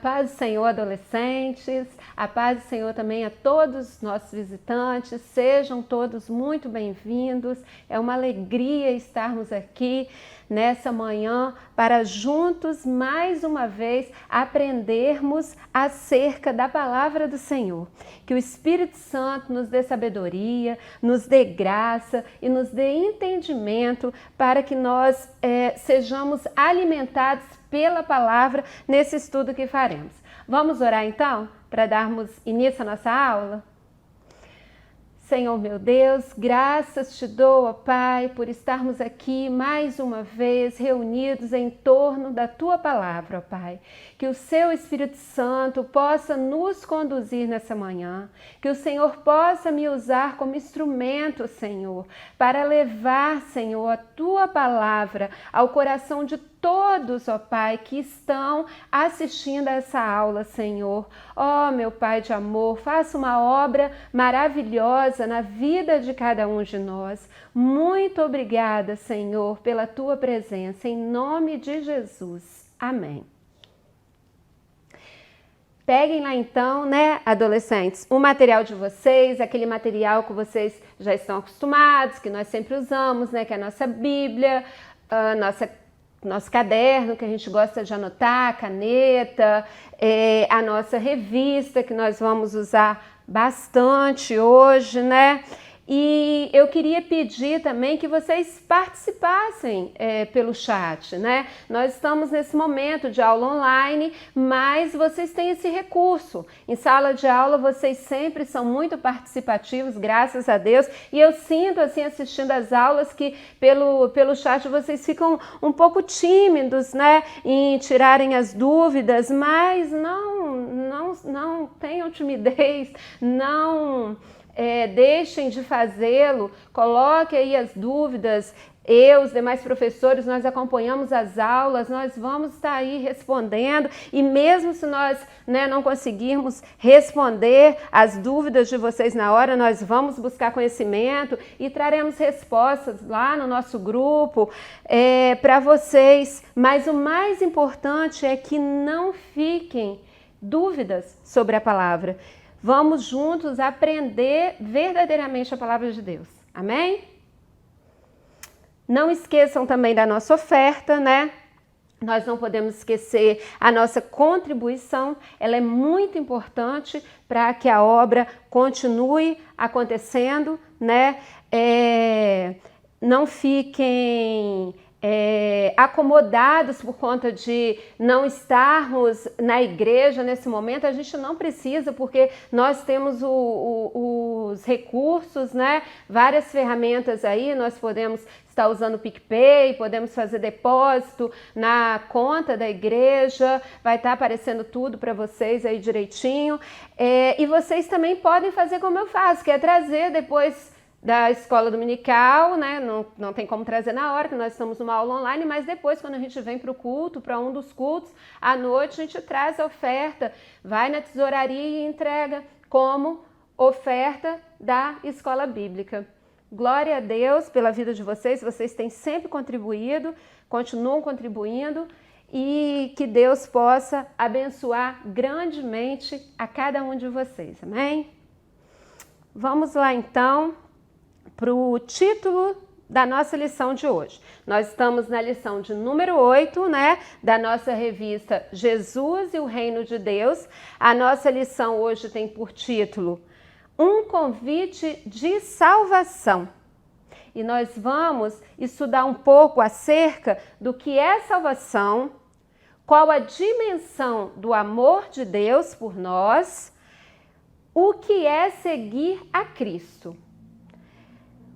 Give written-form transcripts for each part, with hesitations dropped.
paz do Senhor, adolescentes, a paz do Senhor também a todos os nossos visitantes, sejam todos muito bem-vindos. É uma alegria estarmos aqui nessa manhã para juntos, mais uma vez, aprendermos acerca da palavra do Senhor. Que o Espírito Santo nos dê sabedoria, nos dê graça e nos dê entendimento para que nós sejamos alimentados pela palavra nesse estudo que faremos. Vamos orar então para darmos início à nossa aula? Senhor meu Deus, graças te dou, ó Pai, por estarmos aqui mais uma vez reunidos em torno da Tua palavra, ó Pai. Que o Seu Espírito Santo possa nos conduzir nessa manhã, que o Senhor possa me usar como instrumento, Senhor, para levar, Senhor, a Tua palavra ao coração de todos, ó Pai, que estão assistindo a essa aula, Senhor. Ó, meu Pai de amor, faça uma obra maravilhosa na vida de cada um de nós. Muito obrigada, Senhor, pela Tua presença, em nome de Jesus. Amém. Peguem lá então, né, adolescentes, o material de vocês, aquele material que vocês já estão acostumados, que nós sempre usamos, né, que é a nossa Bíblia, nosso caderno, que a gente gosta de anotar, caneta, a nossa revista, que nós vamos usar bastante hoje, né? E eu queria pedir também que vocês participassem pelo chat, né? Nós estamos nesse momento de aula online, mas vocês têm esse recurso. Em sala de aula vocês sempre são muito participativos, graças a Deus, e eu sinto assim assistindo as aulas que pelo chat vocês ficam um pouco tímidos, né? Em tirarem as dúvidas, mas não tenham timidez, não deixem de fazê-lo, coloque aí as dúvidas. Eu, os demais professores, nós acompanhamos as aulas, nós vamos estar aí respondendo, e mesmo se nós não conseguirmos responder as dúvidas de vocês na hora, nós vamos buscar conhecimento e traremos respostas lá no nosso grupo para vocês. Mas o mais importante é que não fiquem dúvidas sobre a palavra. Vamos juntos aprender verdadeiramente a palavra de Deus. Amém? Não esqueçam também da nossa oferta, né? Nós não podemos esquecer a nossa contribuição. Ela é muito importante para que a obra continue acontecendo, né? Não fiquem acomodados por conta de não estarmos na igreja nesse momento. A gente não precisa, porque nós temos os recursos, né? Várias ferramentas aí, nós podemos estar usando o PicPay, podemos fazer depósito na conta da igreja, vai estar aparecendo tudo para vocês aí direitinho. E vocês também podem fazer como eu faço, que é trazer depois da escola dominical, né? Não tem como trazer na hora, que nós estamos numa aula online, mas depois, quando a gente vem para o culto, para um dos cultos, à noite a gente traz a oferta, vai na tesouraria e entrega como oferta da escola bíblica. Glória a Deus pela vida de vocês, vocês têm sempre contribuído, continuam contribuindo, e que Deus possa abençoar grandemente a cada um de vocês, amém? Vamos lá então para o título da nossa lição de hoje. Nós estamos na lição de número 8, né, da nossa revista Jesus e o Reino de Deus. A nossa lição hoje tem por título Um Convite de Salvação. E nós vamos estudar um pouco acerca do que é salvação, qual a dimensão do amor de Deus por nós, o que é seguir a Cristo.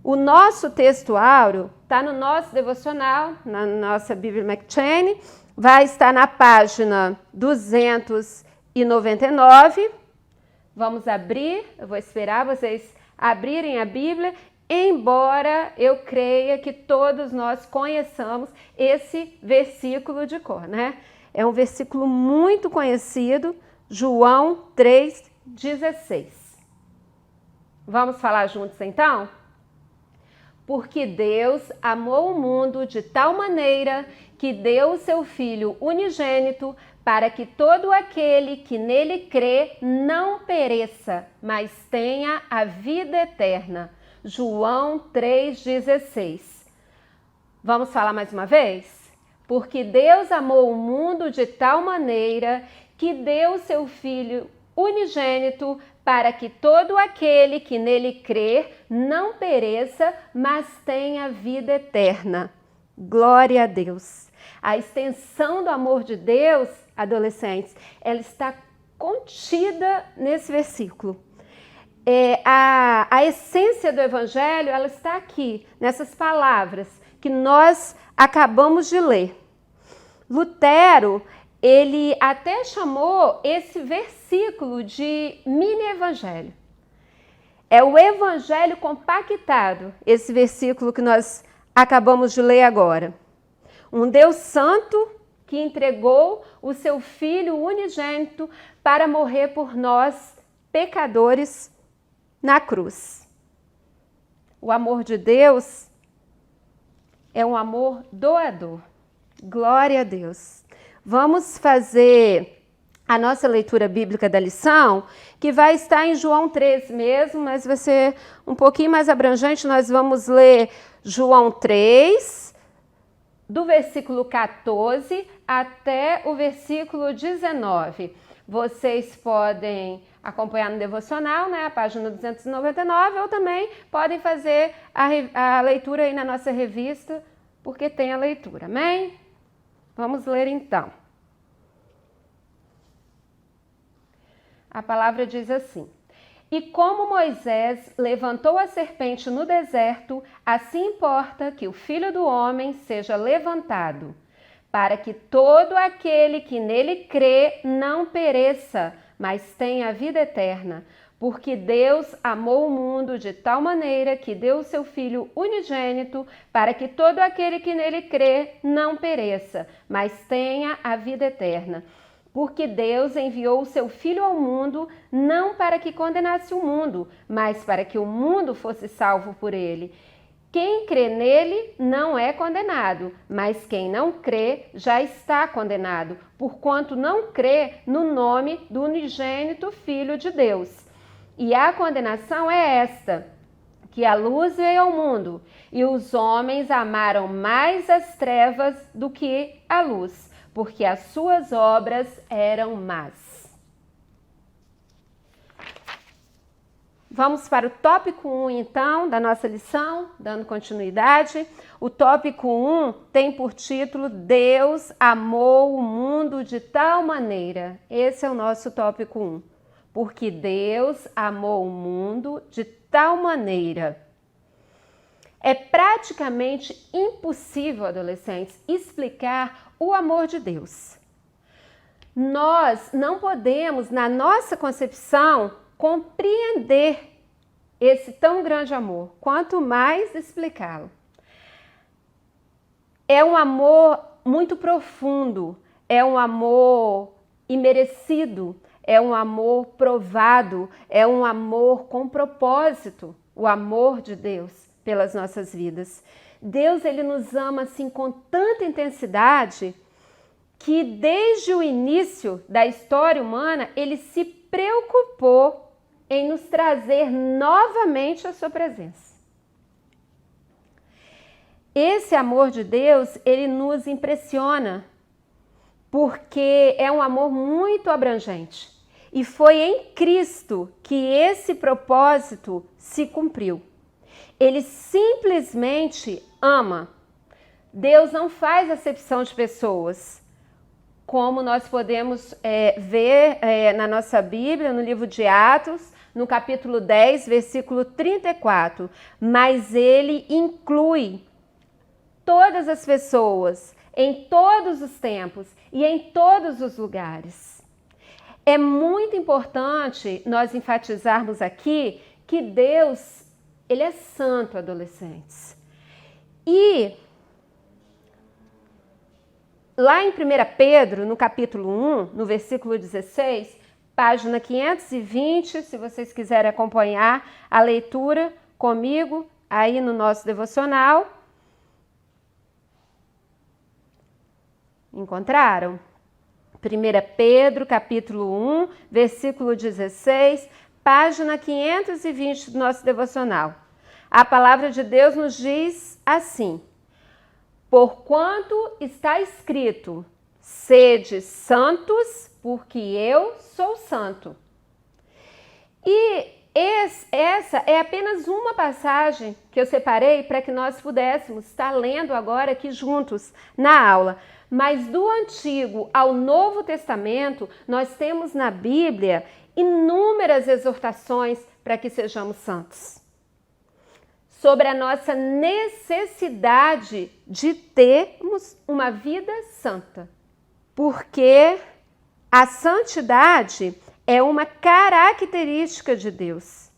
O nosso texto áureo está no nosso devocional, na nossa Bíblia McCheyne, vai estar na página 299. Vamos abrir, eu vou esperar vocês abrirem a Bíblia, embora eu creia que todos nós conheçamos esse versículo de cor, né? É um versículo muito conhecido, João 3,16. Vamos falar juntos então? porque Deus amou o mundo de tal maneira que deu o seu Filho unigênito para que todo aquele que nele crê não pereça, mas tenha a vida eterna. João 3,16. Vamos falar mais uma vez? Porque Deus amou o mundo de tal maneira que deu o seu Filho unigênito para que todo aquele que nele crer não pereça, mas tenha vida eterna. Glória a Deus. A extensão do amor de Deus, adolescentes, ela está contida nesse versículo. A essência do Evangelho, ela está aqui, nessas palavras que nós acabamos de ler. Lutero, ele até chamou esse versículo de mini-evangelho. É o evangelho compactado, esse versículo que nós acabamos de ler agora. Um Deus santo que entregou o seu Filho unigênito para morrer por nós, pecadores, na cruz. O amor de Deus é um amor doador. Glória a Deus. Vamos fazer a nossa leitura bíblica da lição, que vai estar em João 3 mesmo, mas vai ser um pouquinho mais abrangente. Nós vamos ler João 3, do versículo 14 até o versículo 19. Vocês podem acompanhar no devocional, né, a página 299, ou também podem fazer a leitura aí na nossa revista, porque tem a leitura, amém? Vamos ler então. A palavra diz assim: E como Moisés levantou a serpente no deserto, assim importa que o Filho do Homem seja levantado, para que todo aquele que nele crê não pereça, mas tenha a vida eterna. Porque Deus amou o mundo de tal maneira que deu o seu Filho unigênito, para que todo aquele que nele crê não pereça, mas tenha a vida eterna. Porque Deus enviou o seu Filho ao mundo, não para que condenasse o mundo, mas para que o mundo fosse salvo por ele. Quem crê nele não é condenado, mas quem não crê já está condenado, porquanto não crê no nome do unigênito Filho de Deus. E a condenação é esta, que a luz veio ao mundo, e os homens amaram mais as trevas do que a luz, porque as suas obras eram más. Vamos para o tópico 1, então, da nossa lição, dando continuidade. O tópico 1 tem por título Deus amou o mundo de tal maneira. Esse é o nosso tópico 1. Porque Deus amou o mundo de tal maneira. É praticamente impossível, adolescentes, explicar o amor de Deus. Nós não podemos, na nossa concepção, compreender esse tão grande amor, quanto mais explicá-lo. É um amor muito profundo, é um amor imerecido, é um amor provado, é um amor com propósito, o amor de Deus pelas nossas vidas. Deus, ele nos ama assim com tanta intensidade que desde o início da história humana, ele se preocupou em nos trazer novamente a sua presença. Esse amor de Deus, ele nos impressiona, porque é um amor muito abrangente. E foi em Cristo que esse propósito se cumpriu. Ele simplesmente ama. Deus não faz acepção de pessoas, como nós podemos ver na nossa Bíblia, no livro de Atos, no capítulo 10, versículo 34. Mas ele inclui todas as pessoas, em todos os tempos e em todos os lugares. É muito importante nós enfatizarmos aqui que Deus, ele é santo, adolescentes. E lá em 1 Pedro, no capítulo 1, no versículo 16, página 520, se vocês quiserem acompanhar a leitura comigo, aí no nosso devocional. Encontraram? 1 Pedro, capítulo 1, versículo 16, página 520 do nosso devocional. A palavra de Deus nos diz assim: porquanto está escrito, sede santos, porque eu sou santo. E essa é apenas uma passagem que eu separei para que nós pudéssemos estar lendo agora aqui juntos na aula. Mas do Antigo ao Novo Testamento, nós temos na Bíblia inúmeras exortações para que sejamos santos. Sobre a nossa necessidade de termos uma vida santa. Porque a santidade é uma característica de Deus.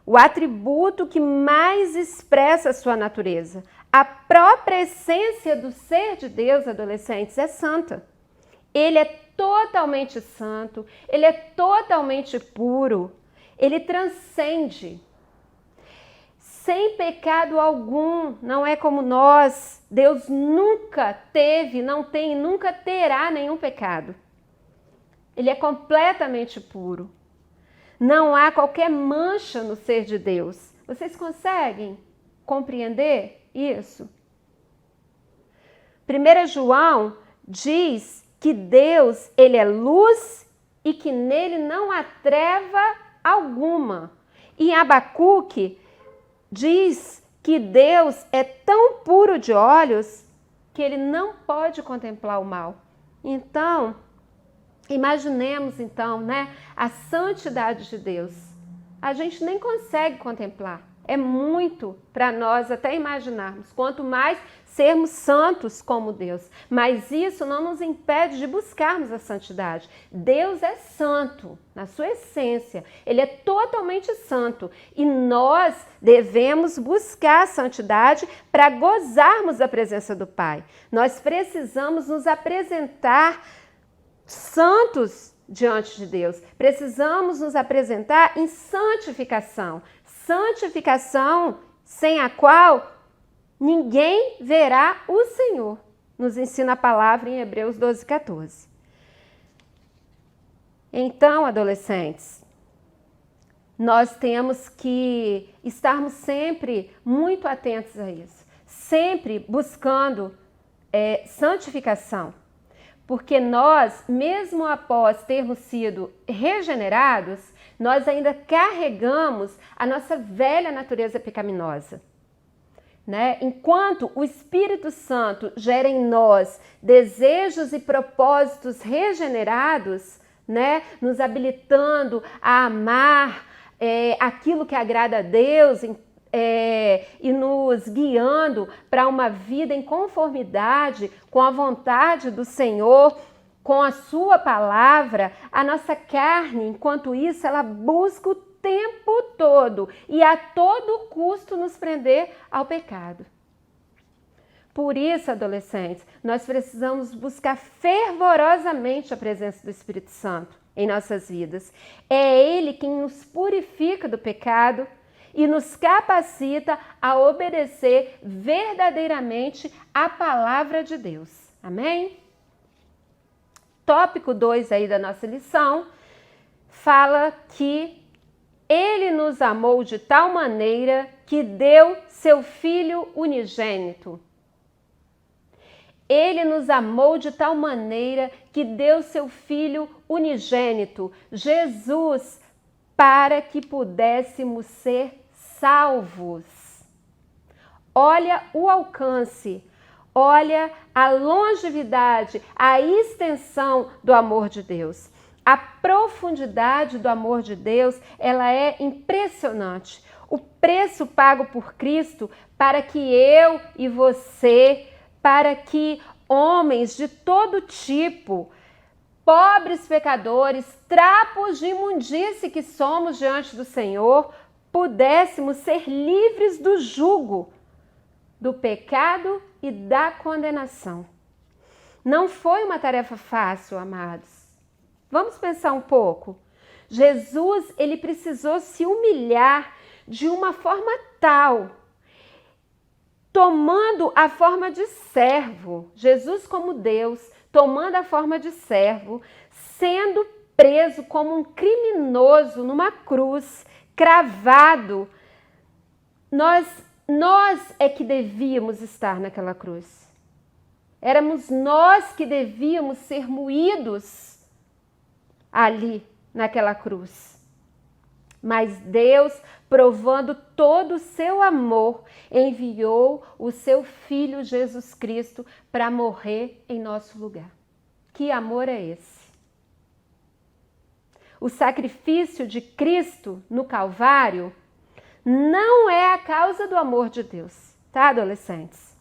O atributo que mais expressa a sua natureza. A própria essência do ser de Deus, adolescentes, é santa. Ele é totalmente santo, ele é totalmente puro, ele transcende. Sem pecado algum, não é como nós. Deus nunca teve, não tem e nunca terá nenhum pecado. Ele é completamente puro. Não há qualquer mancha no ser de Deus. Vocês conseguem compreender isso? 1 João diz que Deus, ele é luz e que nele não há treva alguma. E em Abacuque diz que Deus é tão puro de olhos que ele não pode contemplar o mal. Então, imaginemos então, a santidade de Deus. A gente nem consegue contemplar. É muito para nós até imaginarmos, quanto mais sermos santos como Deus. Mas isso não nos impede de buscarmos a santidade. Deus é santo na sua essência. Ele é totalmente santo. E nós devemos buscar a santidade para gozarmos da presença do Pai. Nós precisamos nos apresentar santos diante de Deus. Precisamos nos apresentar em santificação. Santificação sem a qual ninguém verá o Senhor. Nos ensina a palavra em Hebreus 12, 14. Então, adolescentes, nós temos que estarmos sempre muito atentos a isso. Sempre buscando santificação. Porque nós, mesmo após termos sido regenerados, nós ainda carregamos a nossa velha natureza pecaminosa. Enquanto o Espírito Santo gera em nós desejos e propósitos regenerados, nos habilitando a amar aquilo que agrada a Deus e nos guiando para uma vida em conformidade com a vontade do Senhor, com a sua palavra, a nossa carne, enquanto isso, ela busca o tempo todo e a todo custo nos prender ao pecado. Por isso, adolescentes, nós precisamos buscar fervorosamente a presença do Espírito Santo em nossas vidas. É Ele quem nos purifica do pecado e nos capacita a obedecer verdadeiramente a palavra de Deus. Amém? Tópico 2 aí da nossa lição fala que Ele nos amou de tal maneira que deu seu Filho unigênito. Ele nos amou de tal maneira que deu seu Filho unigênito, Jesus, para que pudéssemos ser salvos. Olha o alcance, olha a longevidade, a extensão do amor de Deus. A profundidade do amor de Deus, ela é impressionante. O preço pago por Cristo para que eu e você, para que homens de todo tipo, pobres pecadores, trapos de imundície que somos diante do Senhor, pudéssemos ser livres do jugo, do pecado e da condenação. Não foi uma tarefa fácil, amados. Vamos pensar um pouco. Jesus, ele precisou se humilhar de uma forma total, tomando a forma de servo, Jesus como Deus, tomando a forma de servo, sendo preso como um criminoso numa cruz, cravado. Nós é que devíamos estar naquela cruz. Éramos nós que devíamos ser moídos ali, naquela cruz. Mas Deus, provando todo o seu amor, enviou o seu Filho Jesus Cristo para morrer em nosso lugar. Que amor é esse? O sacrifício de Cristo no Calvário não é a causa do amor de Deus, tá, adolescentes?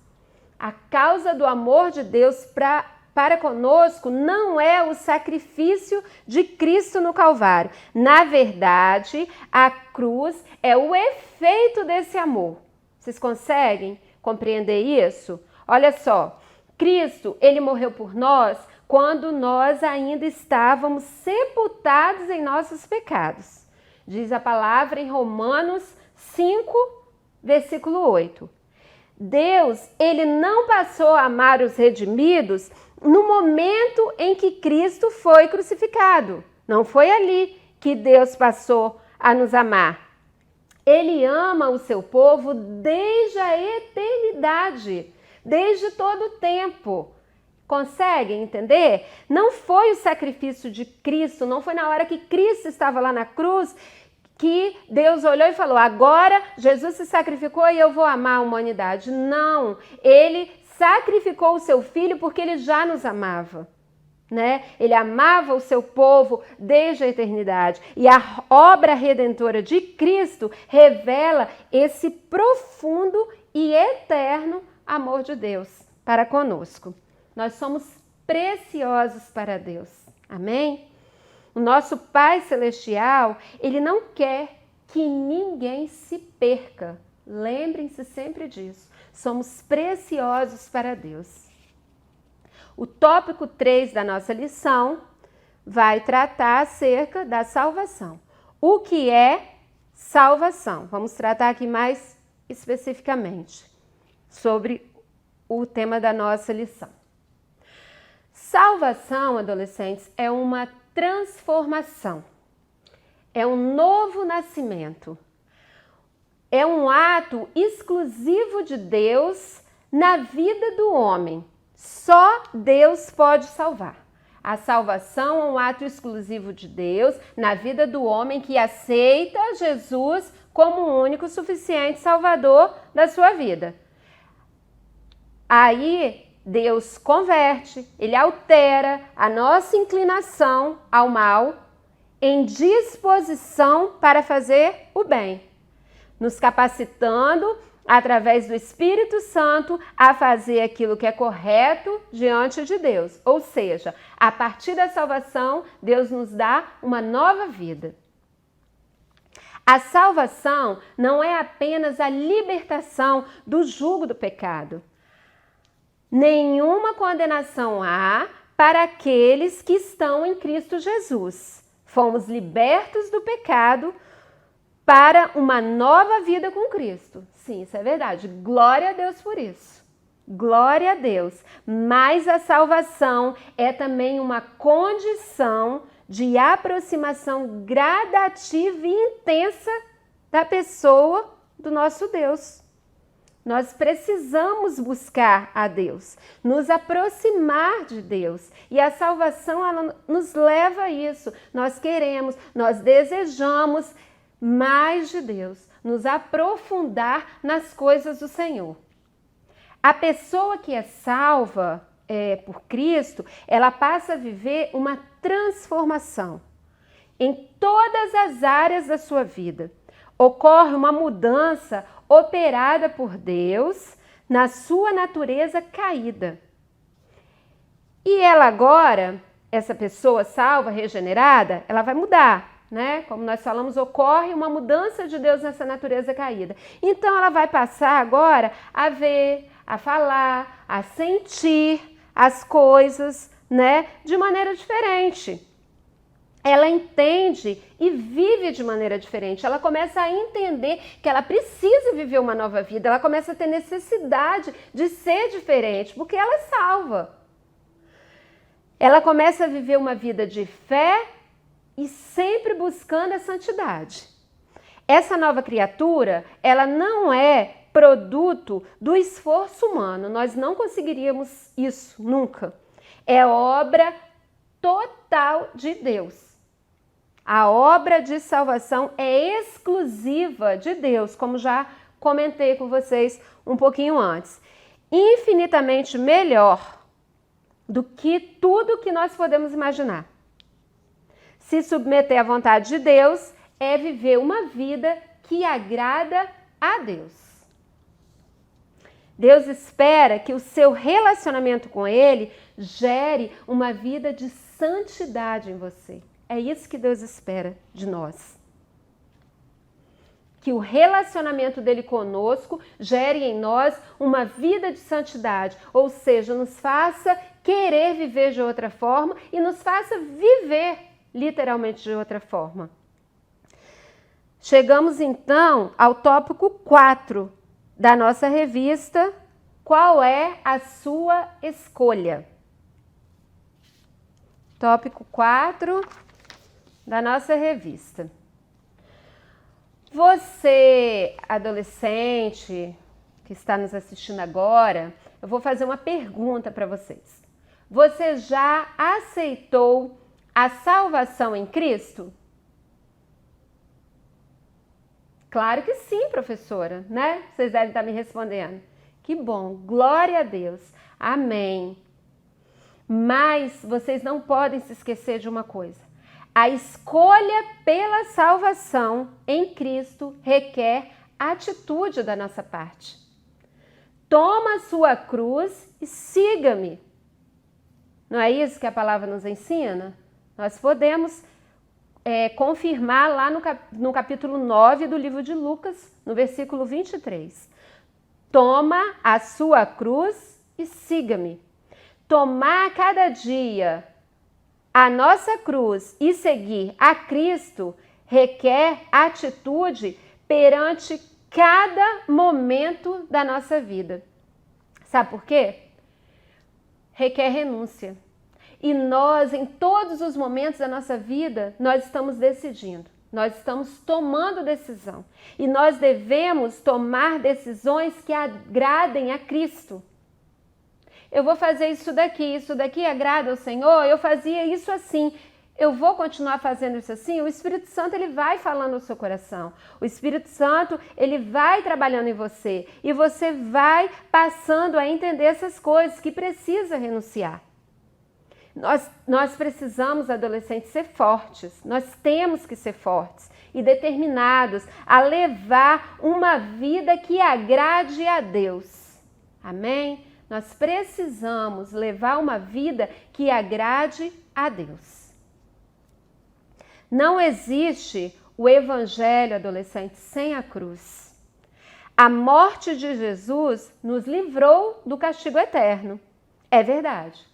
A causa do amor de Deus para conosco não é o sacrifício de Cristo no Calvário. Na verdade, a cruz é o efeito desse amor. Vocês conseguem compreender isso? Olha só, Cristo, ele morreu por nós quando nós ainda estávamos sepultados em nossos pecados. Diz a palavra em Romanos 5, versículo 8. Deus, ele não passou a amar os redimidos no momento em que Cristo foi crucificado. Não foi ali que Deus passou a nos amar. Ele ama o seu povo desde a eternidade, desde todo o tempo. Conseguem entender? Não foi o sacrifício de Cristo, não foi na hora que Cristo estava lá na cruz que Deus olhou e falou, agora Jesus se sacrificou e eu vou amar a humanidade. Não, ele sacrificou o seu filho porque ele já nos amava, né? Ele amava o seu povo desde a eternidade. E a obra redentora de Cristo revela esse profundo e eterno amor de Deus para conosco. Nós somos preciosos para Deus. Amém? O nosso Pai Celestial, ele não quer que ninguém se perca. Lembrem-se sempre disso. Somos preciosos para Deus. O tópico 3 da nossa lição vai tratar acerca da salvação. O que é salvação? Vamos tratar aqui mais especificamente sobre o tema da nossa lição. Salvação, adolescentes, é uma transformação, é um novo nascimento, é um ato exclusivo de Deus na vida do homem. Só Deus pode salvar. A salvação é um ato exclusivo de Deus na vida do homem que aceita Jesus como o único suficiente salvador da sua vida. Aí Deus converte, ele altera a nossa inclinação ao mal em disposição para fazer o bem, nos capacitando através do Espírito Santo a fazer aquilo que é correto diante de Deus. Ou seja, a partir da salvação, Deus nos dá uma nova vida. A salvação não é apenas a libertação do jugo do pecado. Nenhuma condenação há para aqueles que estão em Cristo Jesus. Fomos libertos do pecado para uma nova vida com Cristo. Sim, isso é verdade. Glória a Deus por isso. Glória a Deus. Mas a salvação é também uma condição de aproximação gradativa e intensa da pessoa do nosso Deus. Nós precisamos buscar a Deus, nos aproximar de Deus. E a salvação, ela nos leva a isso. Nós queremos, nós desejamos mais de Deus, nos aprofundar nas coisas do Senhor. A pessoa que é salva por Cristo, ela passa a viver uma transformação em todas as áreas da sua vida. Ocorre uma mudança operada por Deus na sua natureza caída. E ela agora, essa pessoa salva, regenerada, ela vai mudar, né? Como nós falamos, ocorre uma mudança de Deus nessa natureza caída. Então ela vai passar agora a ver, a falar, a sentir as coisas, né, de maneira diferente. ela entende e vive de maneira diferente. Ela começa a entender que ela precisa viver uma nova vida. Ela começa a ter necessidade de ser diferente, porque ela é salva. Ela começa a viver uma vida de fé e sempre buscando a santidade. Essa nova criatura, ela não é produto do esforço humano. Nós não conseguiríamos isso nunca. É obra total de Deus. A obra de salvação é exclusiva de Deus, como já comentei com vocês um pouquinho antes. Infinitamente melhor do que tudo que nós podemos imaginar. Se submeter à vontade de Deus é viver uma vida que agrada a Deus. Deus espera que o seu relacionamento com Ele gere uma vida de santidade em você. É isso que Deus espera de nós. Que o relacionamento dele conosco gere em nós uma vida de santidade, ou seja, nos faça querer viver de outra forma e nos faça viver literalmente de outra forma. Chegamos então ao tópico 4 da nossa revista. Qual é a sua escolha? Tópico 4 da nossa revista. Você, adolescente, que está nos assistindo agora, eu vou fazer uma pergunta para vocês. Você já aceitou a salvação em Cristo? Claro que sim, professora, né? Vocês devem estar me respondendo. Que bom, glória a Deus, amém. Mas vocês não podem se esquecer de uma coisa. A escolha pela salvação em Cristo requer atitude da nossa parte. Toma a sua cruz e siga-me. Não é isso que a palavra nos ensina? Nós podemos confirmar lá no capítulo 9 do livro de Lucas, no versículo 23. Toma a sua cruz e siga-me. Tomar cada dia a nossa cruz e seguir a Cristo requer atitude perante cada momento da nossa vida. Sabe por quê? Requer renúncia. E nós, em todos os momentos da nossa vida, nós estamos decidindo. Nós estamos tomando decisão. E nós devemos tomar decisões que agradem a Cristo. Eu vou fazer isso daqui agrada ao Senhor, eu fazia isso assim, eu vou continuar fazendo isso assim. O Espírito Santo, ele vai falando no seu coração. O Espírito Santo, ele vai trabalhando em você e você vai passando a entender essas coisas que precisa renunciar. Nós precisamos, adolescentes, ser fortes. Nós temos que ser fortes e determinados a levar uma vida que agrade a Deus. Amém? Nós precisamos levar uma vida que agrade a Deus. Não existe o evangelho, adolescente, sem a cruz. A morte de Jesus nos livrou do castigo eterno. É verdade.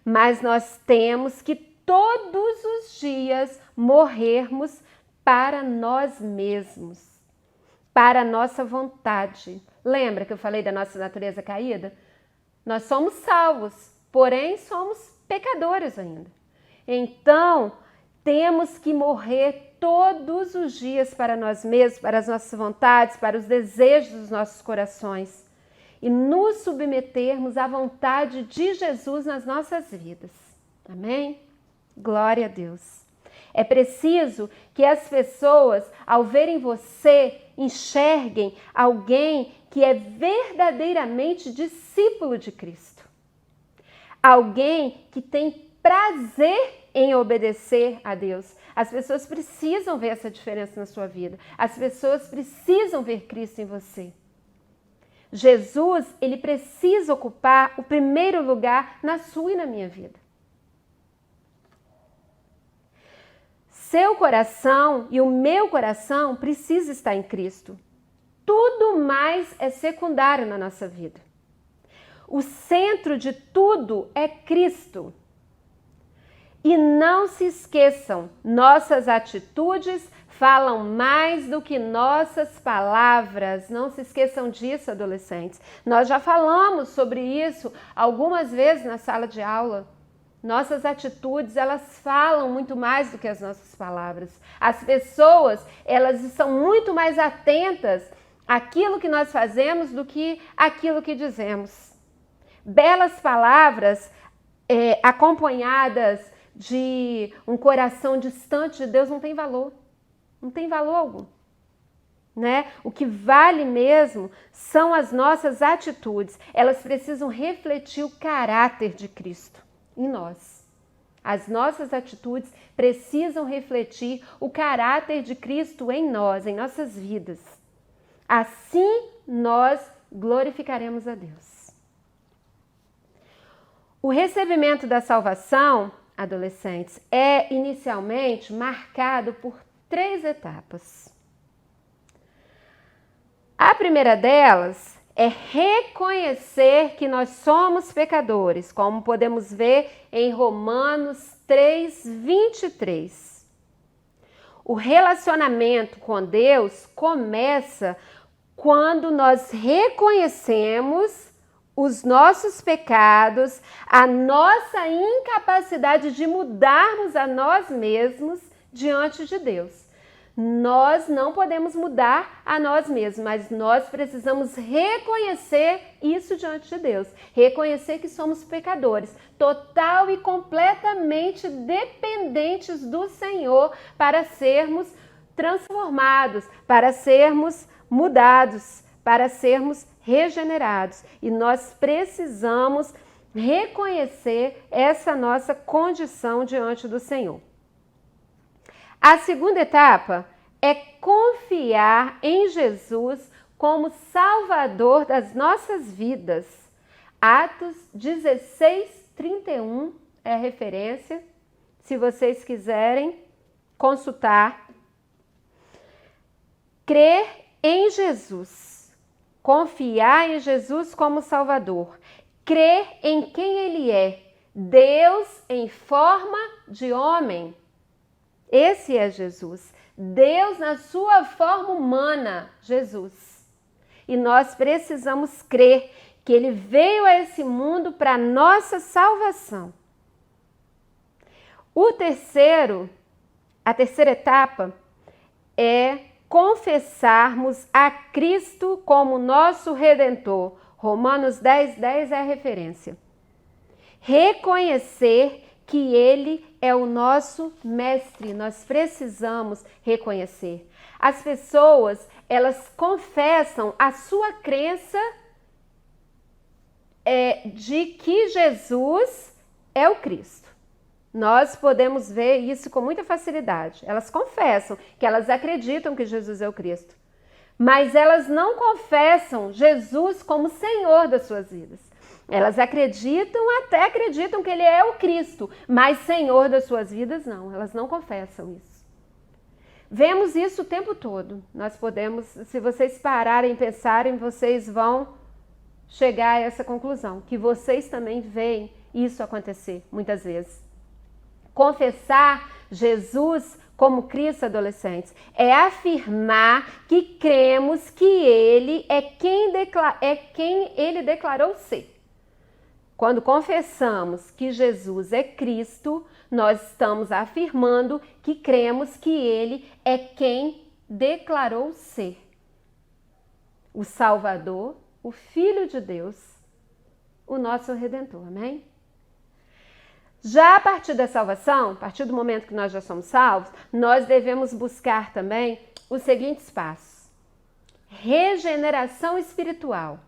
Mas nós temos que todos os dias morrermos para nós mesmos, para a nossa vontade. Lembra que eu falei da nossa natureza caída? Nós somos salvos, porém somos pecadores ainda. Então, temos que morrer todos os dias para nós mesmos, para as nossas vontades, para os desejos dos nossos corações e nos submetermos à vontade de Jesus nas nossas vidas. Amém? Glória a Deus. É preciso que as pessoas, ao verem você, enxerguem alguém que é verdadeiramente discípulo de Cristo. Alguém que tem prazer em obedecer a Deus. As pessoas precisam ver essa diferença na sua vida. As pessoas precisam ver Cristo em você. Jesus, ele precisa ocupar o primeiro lugar na sua e na minha vida. Seu coração e o meu coração precisam estar em Cristo. Tudo mais é secundário na nossa vida. O centro de tudo é Cristo. E não se esqueçam, nossas atitudes falam mais do que nossas palavras. Não se esqueçam disso, adolescentes. Nós já falamos sobre isso algumas vezes na sala de aula. Nossas atitudes, elas falam muito mais do que as nossas palavras. As pessoas, elas estão muito mais atentas àquilo que nós fazemos do que àquilo que dizemos. Belas palavras acompanhadas de um coração distante de Deus não tem valor. Não tem valor algum, né? O que vale mesmo são as nossas atitudes. Elas precisam refletir o caráter de Cristo em nós. As nossas atitudes precisam refletir o caráter de Cristo em nós, em nossas vidas. Assim nós glorificaremos a Deus. O recebimento da salvação, adolescentes, é inicialmente marcado por 3 etapas. A primeira delas é reconhecer que nós somos pecadores, como podemos ver em Romanos 3:23. O relacionamento com Deus começa quando nós reconhecemos os nossos pecados, a nossa incapacidade de mudarmos a nós mesmos diante de Deus. Nós não podemos mudar a nós mesmos, mas nós precisamos reconhecer isso diante de Deus. Reconhecer que somos pecadores, total e completamente dependentes do Senhor para sermos transformados, para sermos mudados, para sermos regenerados. E nós precisamos reconhecer essa nossa condição diante do Senhor. A segunda etapa é confiar em Jesus como Salvador das nossas vidas. Atos 16:31 é a referência, se vocês quiserem consultar. Crer em Jesus, confiar em Jesus como Salvador, crer em quem Ele é, Deus em forma de homem. Esse é Jesus, Deus na sua forma humana, Jesus. E nós precisamos crer que Ele veio a esse mundo para nossa salvação. A terceira etapa é confessarmos a Cristo como nosso Redentor. Romanos 10:10 é a referência. Reconhecer que Ele é o nosso mestre, nós precisamos reconhecer. As pessoas, elas confessam a sua crença de que Jesus é o Cristo. Nós podemos ver isso com muita facilidade. Elas confessam que elas acreditam que Jesus é o Cristo, mas elas não confessam Jesus como Senhor das suas vidas. Elas acreditam que Ele é o Cristo, mas Senhor das suas vidas não. Elas não confessam isso. Vemos isso o tempo todo. Nós podemos, se vocês pararem e pensarem, vocês vão chegar a essa conclusão, que vocês também veem isso acontecer muitas vezes. Confessar Jesus como Cristo, adolescentes, é afirmar que cremos que Ele é quem Ele declarou ser. Quando confessamos que Jesus é Cristo, nós estamos afirmando que cremos que Ele é quem declarou ser. O Salvador, o Filho de Deus, o nosso Redentor, amém? Já a partir da salvação, a partir do momento que nós já somos salvos, nós devemos buscar também os seguintes passos. Regeneração espiritual,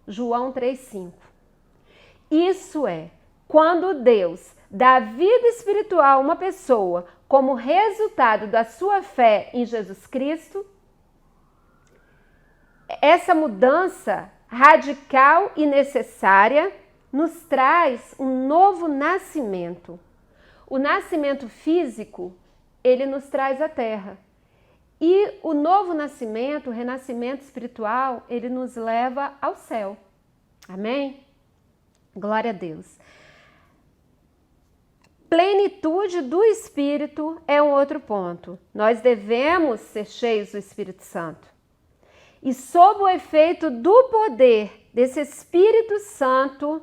João 3:5. Isso é, quando Deus dá vida espiritual a uma pessoa como resultado da sua fé em Jesus Cristo, essa mudança radical e necessária nos traz um novo nascimento. O nascimento físico, ele nos traz à terra. E o novo nascimento, o renascimento espiritual, ele nos leva ao céu. Amém? Glória a Deus. Plenitude do Espírito é um outro ponto. Nós devemos ser cheios do Espírito Santo. E sob o efeito do poder desse Espírito Santo,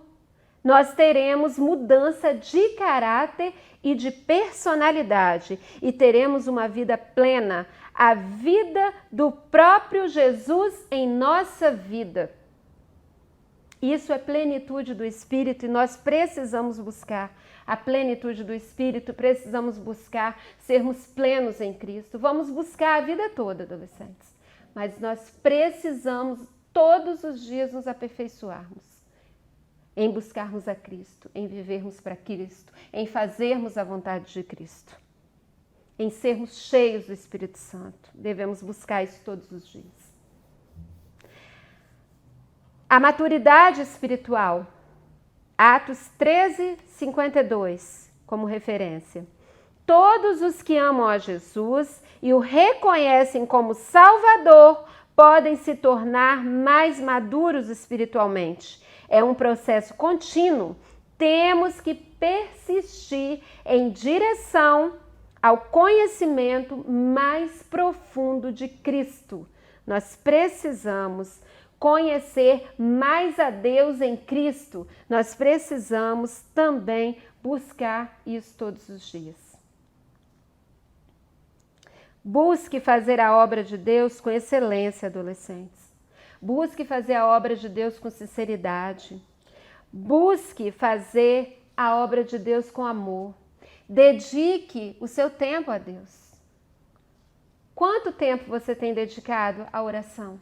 nós teremos mudança de caráter e de personalidade e teremos uma vida plena, a vida do próprio Jesus em nossa vida. Isso é plenitude do Espírito e nós precisamos buscar a plenitude do Espírito, precisamos buscar sermos plenos em Cristo. Vamos buscar a vida toda, adolescentes, mas nós precisamos todos os dias nos aperfeiçoarmos em buscarmos a Cristo, em vivermos para Cristo, em fazermos a vontade de Cristo, em sermos cheios do Espírito Santo. Devemos buscar isso todos os dias. A maturidade espiritual, Atos 13, 52, como referência. Todos os que amam a Jesus e o reconhecem como Salvador podem se tornar mais maduros espiritualmente. É um processo contínuo. Temos que persistir em direção ao conhecimento mais profundo de Cristo. Nós precisamos conhecer mais a Deus em Cristo. Nós precisamos também buscar isso todos os dias. Busque fazer a obra de Deus com excelência, adolescentes. Busque fazer a obra de Deus com sinceridade. Busque fazer a obra de Deus com amor. Dedique o seu tempo a Deus. Quanto tempo você tem dedicado à oração?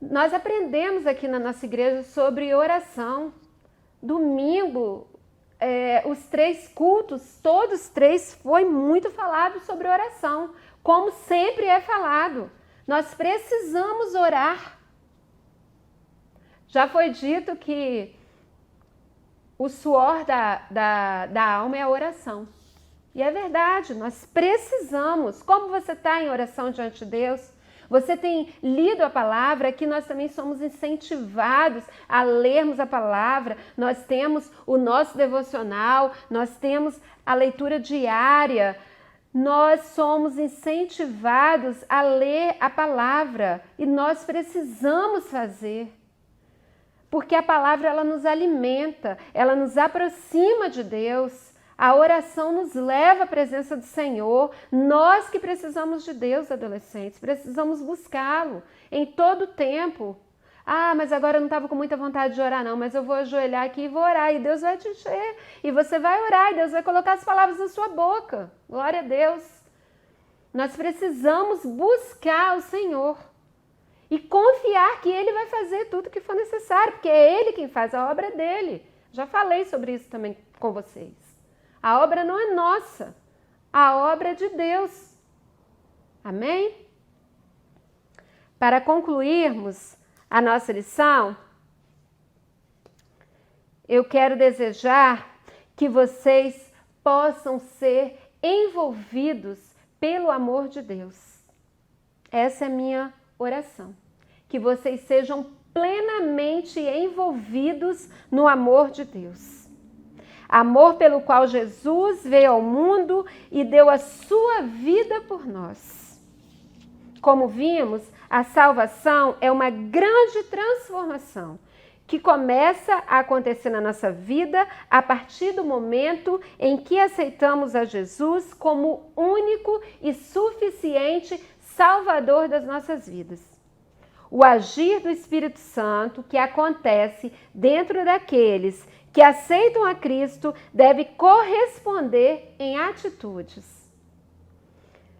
Nós aprendemos aqui na nossa igreja sobre oração. Domingo, os 3 cultos, todos 3, foi muito falado sobre oração, como sempre é falado. Nós precisamos orar. Já foi dito que o suor da alma é a oração. E é verdade, nós precisamos. Como você está em oração diante de Deus? Você tem lido a palavra? Aqui nós também somos incentivados a lermos a palavra. Nós temos o nosso devocional, nós temos a leitura diária. Nós somos incentivados a ler a palavra e nós precisamos fazer. Porque a palavra ela nos alimenta, ela nos aproxima de Deus. A oração nos leva à presença do Senhor. Nós que precisamos de Deus, adolescentes, precisamos buscá-lo em todo o tempo. Ah, mas agora eu não estava com muita vontade de orar não, mas eu vou ajoelhar aqui e vou orar. E Deus vai te encher, e você vai orar, e Deus vai colocar as palavras na sua boca. Glória a Deus. Nós precisamos buscar o Senhor e confiar que Ele vai fazer tudo o que for necessário, porque é Ele quem faz, a obra dele. Já falei sobre isso também com vocês. A obra não é nossa, a obra é de Deus. Amém? Para concluirmos a nossa lição, eu quero desejar que vocês possam ser envolvidos pelo amor de Deus. Essa é a minha oração. Que vocês sejam plenamente envolvidos no amor de Deus. Amor pelo qual Jesus veio ao mundo e deu a sua vida por nós. Como vimos, a salvação é uma grande transformação que começa a acontecer na nossa vida a partir do momento em que aceitamos a Jesus como único e suficiente Salvador das nossas vidas. O agir do Espírito Santo que acontece dentro daqueles que aceitam a Cristo deve corresponder em atitudes.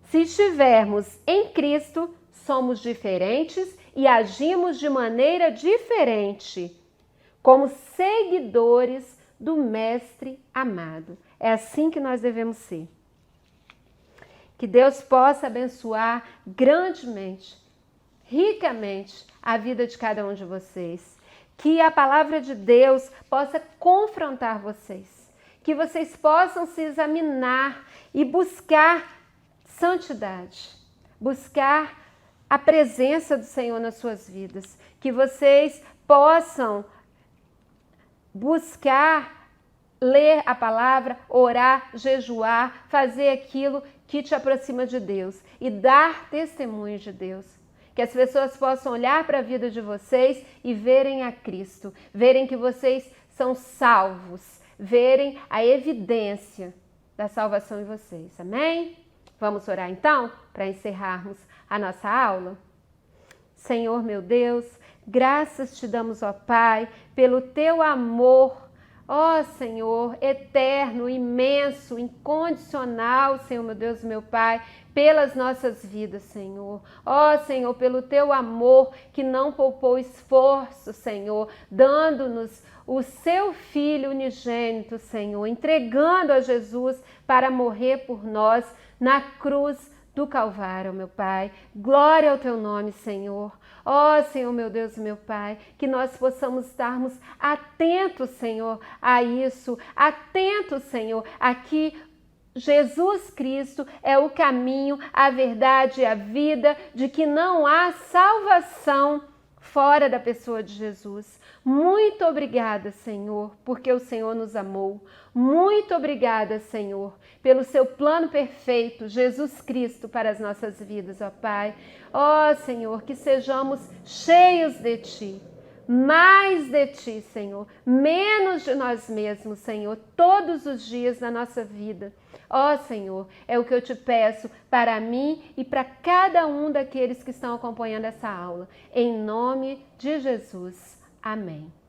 Se estivermos em Cristo, somos diferentes e agimos de maneira diferente, como seguidores do Mestre amado. É assim que nós devemos ser. Que Deus possa abençoar grandemente, ricamente, a vida de cada um de vocês. Que a palavra de Deus possa confrontar vocês. Que vocês possam se examinar e buscar santidade. Buscar a presença do Senhor nas suas vidas. Que vocês possam buscar ler a palavra, orar, jejuar, fazer aquilo que te aproxima de Deus e dar testemunho de Deus. Que as pessoas possam olhar para a vida de vocês e verem a Cristo, verem que vocês são salvos, verem a evidência da salvação em vocês. Amém? Vamos orar então para encerrarmos a nossa aula? Senhor meu Deus, graças te damos, ó Pai, pelo teu amor, ó Senhor, eterno, imenso, incondicional, Senhor meu Deus, meu Pai, pelas nossas vidas, Senhor. Ó Senhor, pelo teu amor que não poupou esforço, Senhor, dando-nos o seu Filho unigênito, Senhor, entregando a Jesus para morrer por nós na cruz do Calvário, meu Pai. Glória ao teu nome, Senhor. Ó Senhor, meu Deus e meu Pai, que nós possamos estarmos atentos, Senhor, a isso, atentos, Senhor, a que Jesus Cristo é o caminho, a verdade e a vida, de que não há salvação fora da pessoa de Jesus. Muito obrigada, Senhor, porque o Senhor nos amou. Muito obrigada, Senhor, pelo seu plano perfeito, Jesus Cristo, para as nossas vidas, ó Pai. Ó Senhor, que sejamos cheios de Ti, mais de Ti, Senhor, menos de nós mesmos, Senhor, todos os dias da nossa vida. Ó Senhor, é o que eu te peço para mim e para cada um daqueles que estão acompanhando essa aula. Em nome de Jesus. Amém.